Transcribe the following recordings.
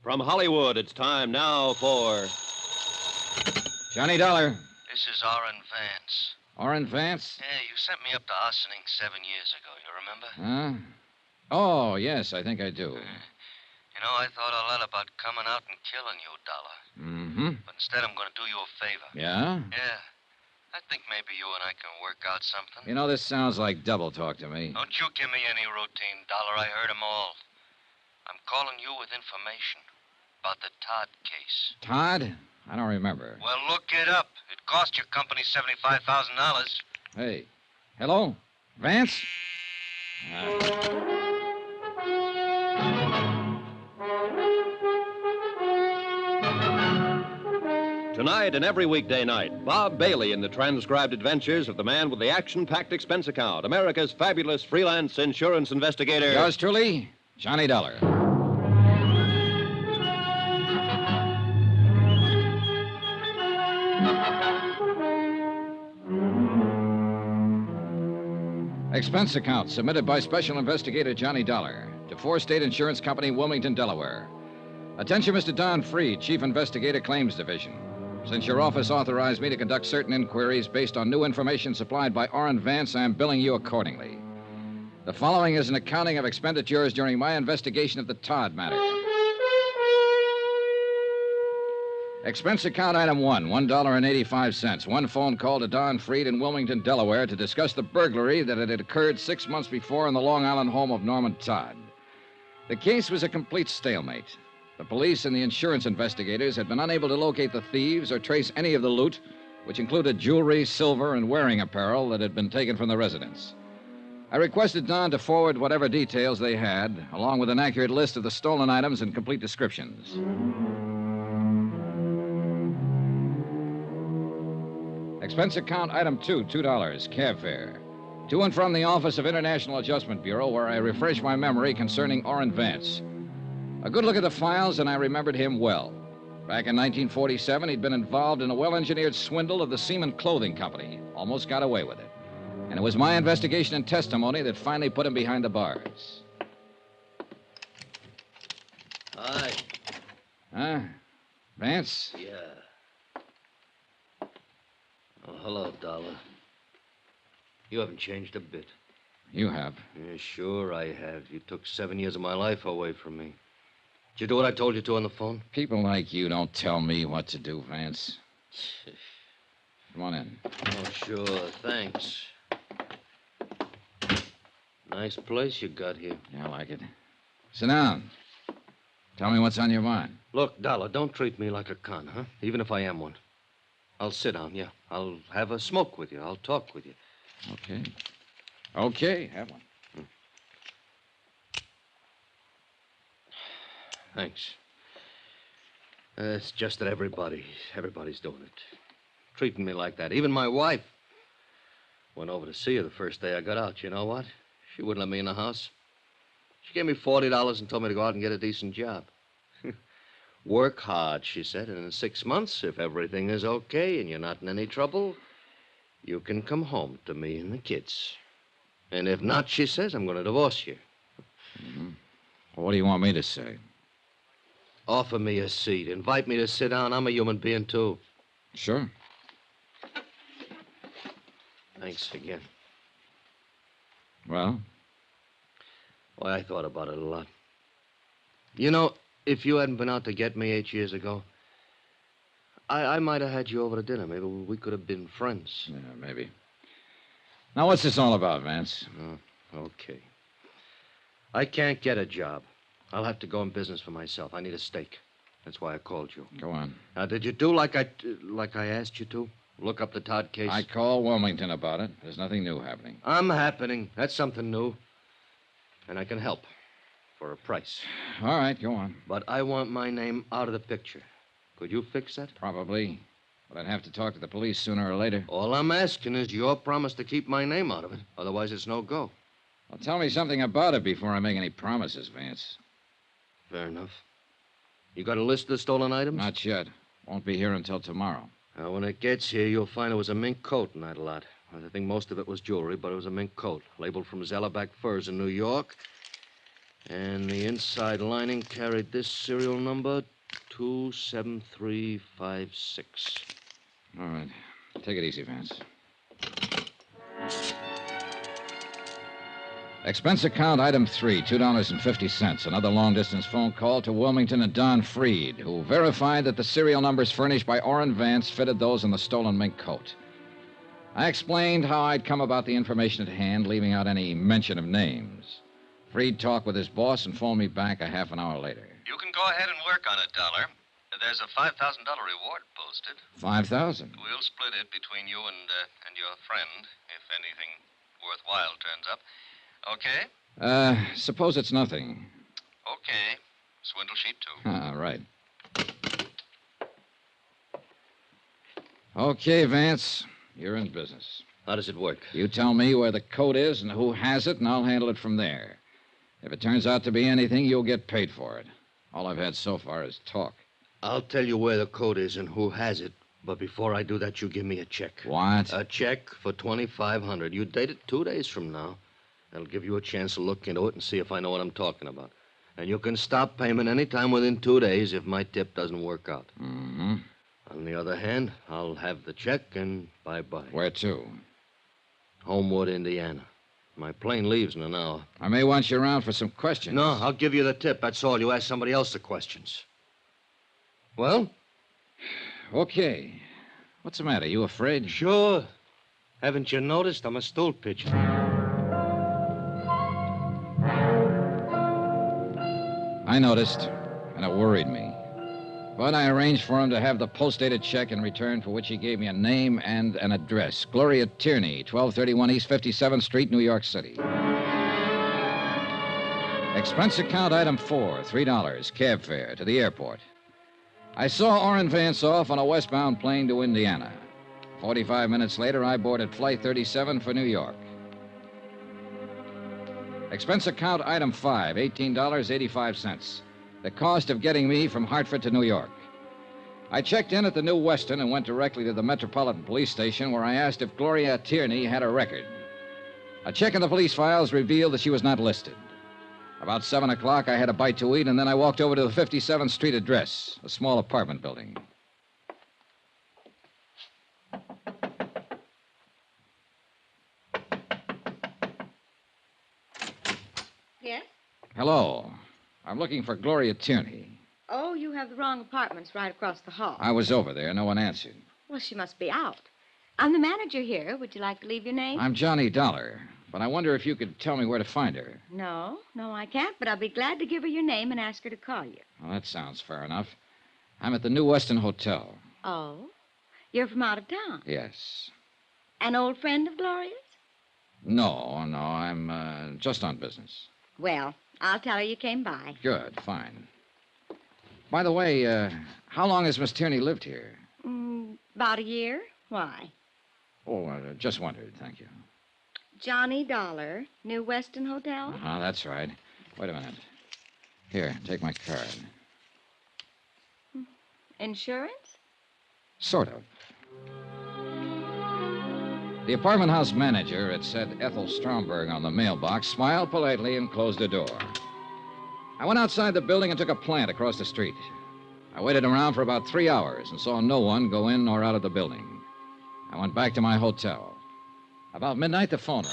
From Hollywood, it's time now for Johnny Dollar. This is Orrin Vance. Orrin Vance? Yeah, you sent me up to Ossining 7 years ago, you remember? Huh? Oh, yes, I think I do. You know, I thought a lot about coming out and killing you, Dollar. Mm-hmm. But instead, I'm going to do you a favor. Yeah? Yeah. I think maybe you and I can work out something. You know, this sounds like double talk to me. Don't you give me any routine, Dollar. I heard 'em all. I'm calling you with information about the Todd case. Todd? I don't remember. Well, look it up. It cost your company $75,000. Hey. Hello? Vance? Tonight and every weekday night, Bob Bailey in the transcribed adventures of the man with the action-packed expense account, America's fabulous freelance insurance investigator. Yours truly, Johnny Dollar. Expense account submitted by Special Investigator Johnny Dollar to Four State Insurance Company, Wilmington, Delaware. Attention, Mr. Don Freed, Chief Investigator, Claims Division. Since your office authorized me to conduct certain inquiries based on new information supplied by Orrin Vance, I am billing you accordingly. The following is an accounting of expenditures during my investigation of the Todd matter. Expense account item 1, $1.85. One phone call to Don Freed in Wilmington, Delaware to discuss the burglary that had occurred 6 months before in the Long Island home of Norman Todd. The case was a complete stalemate. The police and the insurance investigators had been unable to locate the thieves or trace any of the loot, which included jewelry, silver, and wearing apparel that had been taken from the residence. I requested Don to forward whatever details they had, along with an accurate list of the stolen items and complete descriptions. Expense account item 2, $2, cab fare. To and from the Office of International Adjustment Bureau, where I refreshed my memory concerning Orrin Vance. A good look at the files, and I remembered him well. Back in 1947, he'd been involved in a well-engineered swindle of the Seaman Clothing Company. Almost got away with it. And it was my investigation and testimony that finally put him behind the bars. Hi. Huh? Vance? Yeah. Oh, hello, Dollar. You haven't changed a bit. You have. Yeah, sure I have. You took 7 years of my life away from me. Did you do what I told you to on the phone? People like you don't tell me what to do, Vance. Come on in. Oh, sure. Thanks. Nice place you got here. Yeah, I like it. Sit down. Tell me what's on your mind. Look, Dollar, don't treat me like a con, huh? Even if I am one. I'll sit down, yeah. I'll have a smoke with you. I'll talk with you. Okay. Okay, have one. Thanks. It's just that everybody's doing it. Treating me like that. Even my wife. Went over to see her the first day I got out. You know what? She wouldn't let me in the house. She gave me $40 and told me to go out and get a decent job. Work hard, she said, and in 6 months, if everything is okay and you're not in any trouble, you can come home to me and the kids. And if not, she says, I'm going to divorce you. Mm-hmm. What do you want me to say? Offer me a seat. Invite me to sit down. I'm a human being, too. Sure. Thanks again. Well? Why, I thought about it a lot. You know, if you hadn't been out to get me 8 years ago, I might have had you over to dinner. Maybe we could have been friends. Yeah, maybe. Now, what's this all about, Vance? Oh, okay. I can't get a job. I'll have to go in business for myself. I need a stake. That's why I called you. Go on. Now, did you do like I asked you to? Look up the Todd case? I called Wilmington about it. There's nothing new happening. I'm happening. That's something new. And I can help. For a price. All right, go on. But I want my name out of the picture. Could you fix that? Probably. But I'd have to talk to the police sooner or later. All I'm asking is your promise to keep my name out of it. Otherwise, it's no go. Well, tell me something about it before I make any promises, Vance. Fair enough. You got a list of the stolen items? Not yet. Won't be here until tomorrow. Now, when it gets here, you'll find it was a mink coat in that lot. I think most of it was jewelry, but it was a mink coat, labeled from Zellerback Furs in New York. And the inside lining carried this serial number, 27356. All right. Take it easy, Vance. Expense account item 3, $2.50. Another long-distance phone call to Wilmington and Don Freed, who verified that the serial numbers furnished by Orrin Vance fitted those in the stolen mink coat. I explained how I'd come about the information at hand, leaving out any mention of names. Freed talked with his boss and phoned me back a half an hour later. You can go ahead and work on it, Dollar. There's a $5,000 reward posted. $5,000? We'll split it between you and your friend, if anything worthwhile turns up. Okay? Suppose it's nothing. Okay. Swindle sheet, too. Right. Okay, Vance. You're in business. How does it work? You tell me where the coat is and who has it, and I'll handle it from there. If it turns out to be anything, you'll get paid for it. All I've had so far is talk. I'll tell you where the coat is and who has it. But before I do that, you give me a check. What? A check for $2,500. You date it 2 days from now. That'll give you a chance to look into it and see if I know what I'm talking about. And you can stop payment any time within 2 days if my tip doesn't work out. Mm-hmm. On the other hand, I'll have the check and bye-bye. Where to? Homewood, Indiana. My plane leaves in an hour. I may want you around for some questions. No, I'll give you the tip. That's all. You ask somebody else the questions. Well? Okay. What's the matter? You afraid? Sure. Haven't you noticed? I'm a stool pigeon. I noticed, and it worried me. But I arranged for him to have the post-dated check in return, for which he gave me a name and an address. Gloria Tierney, 1231 East 57th Street, New York City. Expense account item 4, $3, cab fare to the airport. I saw Orrin Vance off on a westbound plane to Indiana. 45 minutes later, I boarded Flight 37 for New York. Expense account item 5, $18.85. The cost of getting me from Hartford to New York. I checked in at the New Weston and went directly to the Metropolitan Police Station, where I asked if Gloria Tierney had a record. A check in the police files revealed that she was not listed. About 7 o'clock, I had a bite to eat, and then I walked over to the 57th Street address, a small apartment building. Yes? Hello. I'm looking for Gloria Tierney. Oh, you have the wrong apartments right across the hall. I was over there. No one answered. Well, she must be out. I'm the manager here. Would you like to leave your name? I'm Johnny Dollar, but I wonder if you could tell me where to find her. No, I can't, but I'll be glad to give her your name and ask her to call you. Well, that sounds fair enough. I'm at the New Weston Hotel. Oh? You're from out of town? Yes. An old friend of Gloria's? No, I'm just on business. Well, I'll tell her you came by. Good, fine. By the way, how long has Miss Tierney lived here? About a year. Why? Oh, just wondered, thank you. Johnny Dollar, New Weston Hotel? That's right. Wait a minute. Here, take my card. Insurance? Sort of. The apartment house manager, it said Ethel Stromberg on the mailbox, smiled politely and closed the door. I went outside the building and took a plant across the street. I waited around for about 3 hours and saw no one go in or out of the building. I went back to my hotel. About midnight, the phone rang.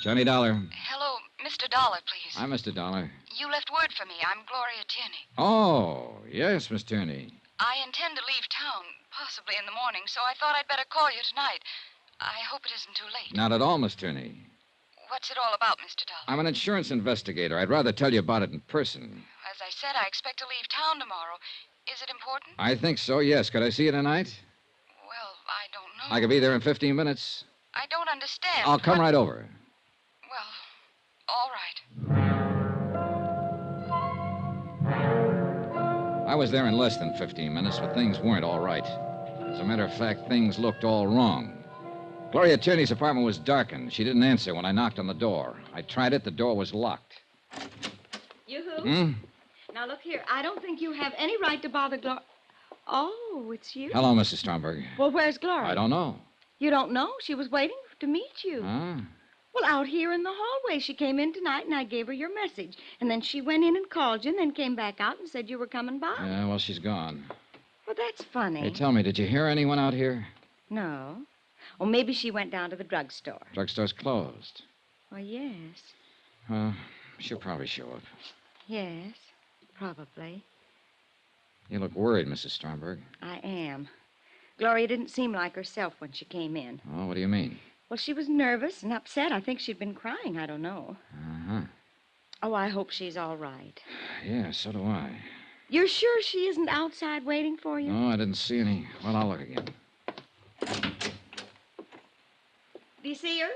Johnny Dollar. Hello, Mr. Dollar, please. I'm Mr. Dollar. You left word for me. I'm Gloria Tierney. Oh, yes, Miss Tierney. I intend to leave town, possibly in the morning, so I thought I'd better call you tonight. I hope it isn't too late. Not at all, Miss Tierney. What's it all about, Mr. Dollar? I'm an insurance investigator. I'd rather tell you about it in person. As I said, I expect to leave town tomorrow. Is it important? I think so, yes. Could I see you tonight? Well, I don't know. I could be there in 15 minutes. I don't understand. I'll come right over. Well, all right. I was there in less than 15 minutes, but things weren't all right. As a matter of fact, things looked all wrong. Gloria Tierney's apartment was darkened. She didn't answer when I knocked on the door. I tried it. The door was locked. You who? Hmm? Now, look here. I don't think you have any right to bother Gloria. Oh, it's you. Hello, Mrs. Stromberg. Well, where's Gloria? I don't know. You don't know? She was waiting to meet you. Huh? Well, out here in the hallway. She came in tonight, and I gave her your message. And then she went in and called you, and then came back out and said you were coming by. Yeah, well, she's gone. Well, that's funny. Hey, tell me, did you hear anyone out here? No. Well, maybe she went down to the drugstore. Drugstore's closed. Well, yes. She'll probably show up. Yes, probably. You look worried, Mrs. Stromberg. I am. Gloria didn't seem like herself when she came in. Oh, what do you mean? Well, she was nervous and upset. I think she'd been crying. I don't know. Uh-huh. Oh, I hope she's all right. Yeah, so do I. You're sure she isn't outside waiting for you? No, I didn't see any. Well, I'll look again. Do you see her?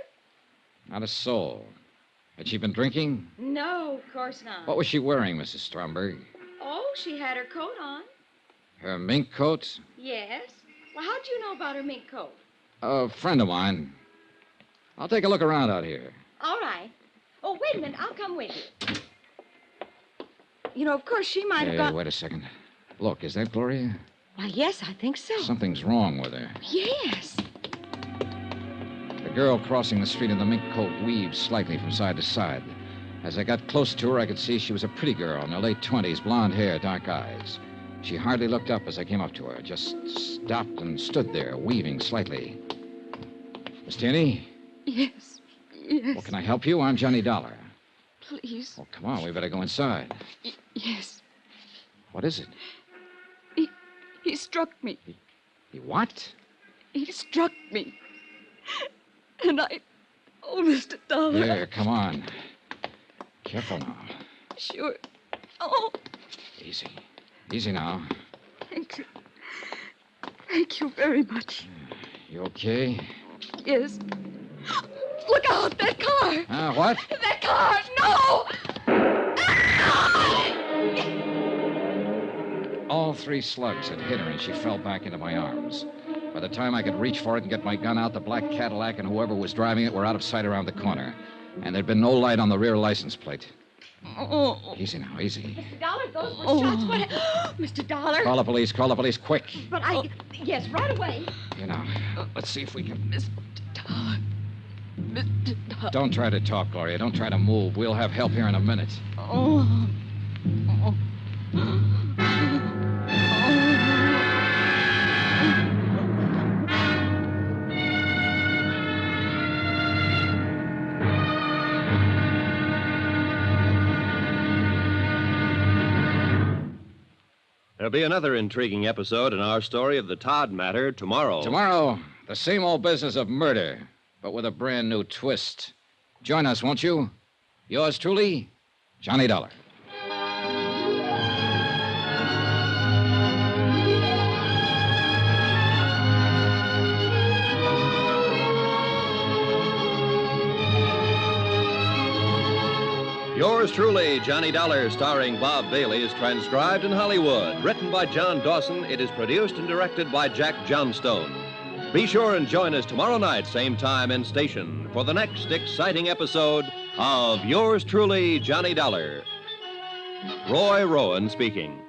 Not a soul. Had she been drinking? No, of course not. What was she wearing, Mrs. Stromberg? Oh, she had her coat on. Her mink coat? Yes. Well, how'd you know about her mink coat? A friend of mine. I'll take a look around out here. All right. Oh, wait a minute. I'll come with you. You know, of course, she might have Hey, got... wait a second. Look, is that Gloria? Why, yes, I think so. Something's wrong with her. Yes. The girl crossing the street in the mink coat weaved slightly from side to side. As I got close to her, I could see she was a pretty girl in her late 20s, blonde hair, dark eyes. She hardly looked up as I came up to her, just stopped and stood there, weaving slightly. Miss Tierney? Yes. Yes. Well, can I help you? I'm Johnny Dollar. Please. Well, come on, we better go inside. Yes. What is it? He struck me. He what? He struck me. And I... Oh, Mr. Dollar. Here, come on. Careful now. Sure. Oh, Easy. Easy now. thank you. Thank you very much. You okay? Yes. Look out, that car! What? That car! No! All 3 slugs had hit her, and she fell back into my arms. By the time I could reach for it and get my gun out, the black Cadillac and whoever was driving it were out of sight around the corner. And there'd been no light on the rear license plate. Oh. Easy now, easy. Mr. Dollar, those were shots. What... Mr. Dollar. Call the police, quick. But I... Yes, right away. You know, let's see if we can... Mr. Dollar. Mr. Dollar. Don't try to talk, Gloria. Don't try to move. We'll have help here in a minute. Oh. Oh. There'll be another intriguing episode in our story of the Todd matter tomorrow. Tomorrow, the same old business of murder, but with a brand new twist. Join us, won't you? Yours truly, Johnny Dollar. Yours truly, Johnny Dollar, starring Bob Bailey, is transcribed in Hollywood. Written by John Dawson, it is produced and directed by Jack Johnstone. Be sure and join us tomorrow night, same time and station, for the next exciting episode of Yours truly, Johnny Dollar. Roy Rowan speaking.